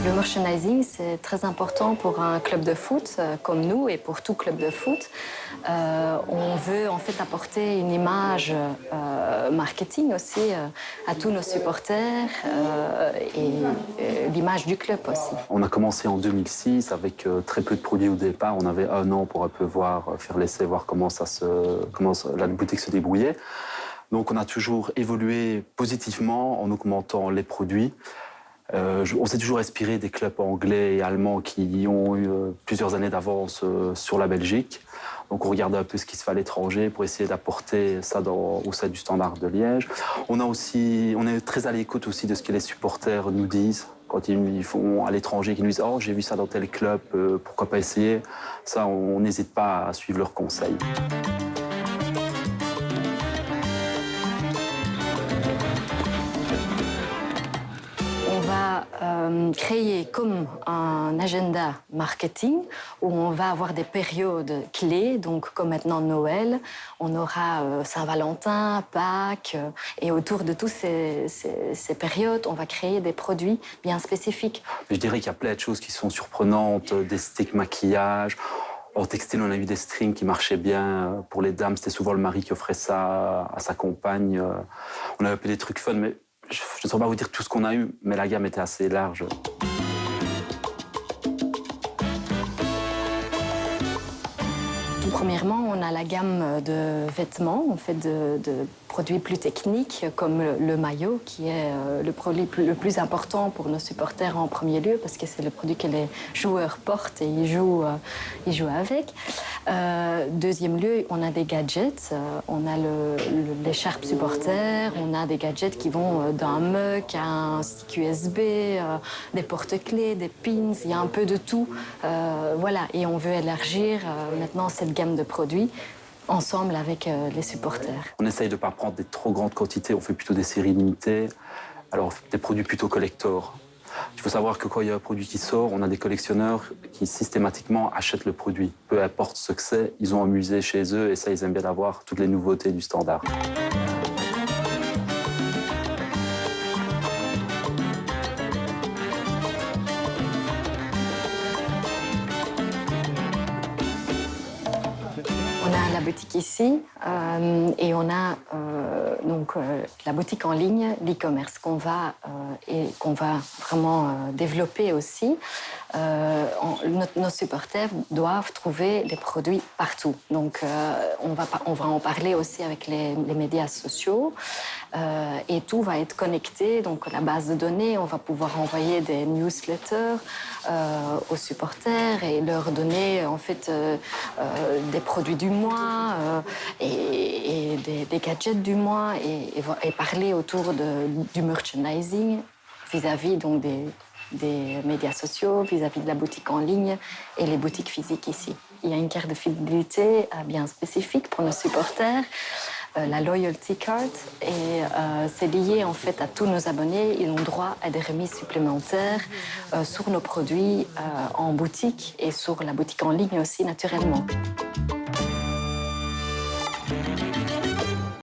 Le merchandising, c'est très important pour un club de foot comme nous et pour tout club de foot. On veut en fait apporter une image marketing aussi à tous nos supporters et l'image du club aussi. On a commencé en 2006 avec très peu de produits au départ. On avait 1 an pour un peu faire l'essai, voir comment la boutique se débrouillait. Donc on a toujours évolué positivement en augmentant les produits. On s'est toujours inspiré des clubs anglais et allemands qui ont eu plusieurs années d'avance sur la Belgique. Donc on regardait un peu ce qui se fait à l'étranger pour essayer d'apporter ça au sein du Standard de Liège. On est très à l'écoute aussi de ce que les supporters nous disent quand ils font à l'étranger, qu'ils nous disent « Oh, j'ai vu ça dans tel club, pourquoi pas essayer ?» Ça, on n'hésite pas à suivre leurs conseils. On va créer comme un agenda marketing où on va avoir des périodes clés, donc comme maintenant Noël, on aura Saint-Valentin, Pâques, et autour de toutes ces périodes, on va créer des produits bien spécifiques. Je dirais qu'il y a plein de choses qui sont surprenantes, des sticks maquillage. En textile, on a eu des strings qui marchaient bien. Pour les dames, c'était souvent le mari qui offrait ça à sa compagne. On avait un peu des trucs fun, mais je ne saurais pas vous dire tout ce qu'on a eu, mais la gamme était assez large. Tout premièrement, on a la gamme de vêtements, en fait, de produits plus techniques, comme le maillot, qui est le produit le plus important pour nos supporters en premier lieu, parce que c'est le produit que les joueurs portent et ils jouent avec. Deuxième lieu, on a des gadgets. On a l'écharpe supporter, on a des gadgets qui vont d'un mug à un stick USB, des porte-clés, des pins, il y a un peu de tout. Voilà, et on veut élargir maintenant cette gamme de produits ensemble avec les supporters. On essaye de ne pas prendre des trop grandes quantités, on fait plutôt des séries limitées, alors des produits plutôt collector. Il faut savoir que quand il y a un produit qui sort, on a des collectionneurs qui systématiquement achètent le produit. Peu importe ce que c'est, ils ont un musée chez eux et ça, ils aiment bien avoir toutes les nouveautés du Standard. On a la boutique ici et on a la boutique en ligne, l'e-commerce qu'on va vraiment développer aussi. Nos supporters doivent trouver des produits partout. Donc on va en parler aussi avec les médias sociaux et tout va être connecté. Donc la base de données, on va pouvoir envoyer des newsletters aux supporters et leur donner en fait des produits du mois et des gadgets du mois et parler autour du merchandising vis-à-vis donc des médias sociaux, vis-à-vis de la boutique en ligne et les boutiques physiques ici. Il y a une carte de fidélité bien spécifique pour nos supporters, la Loyalty Card, et c'est lié en fait à tous nos abonnés. Ils ont droit à des remises supplémentaires sur nos produits en boutique et sur la boutique en ligne aussi naturellement.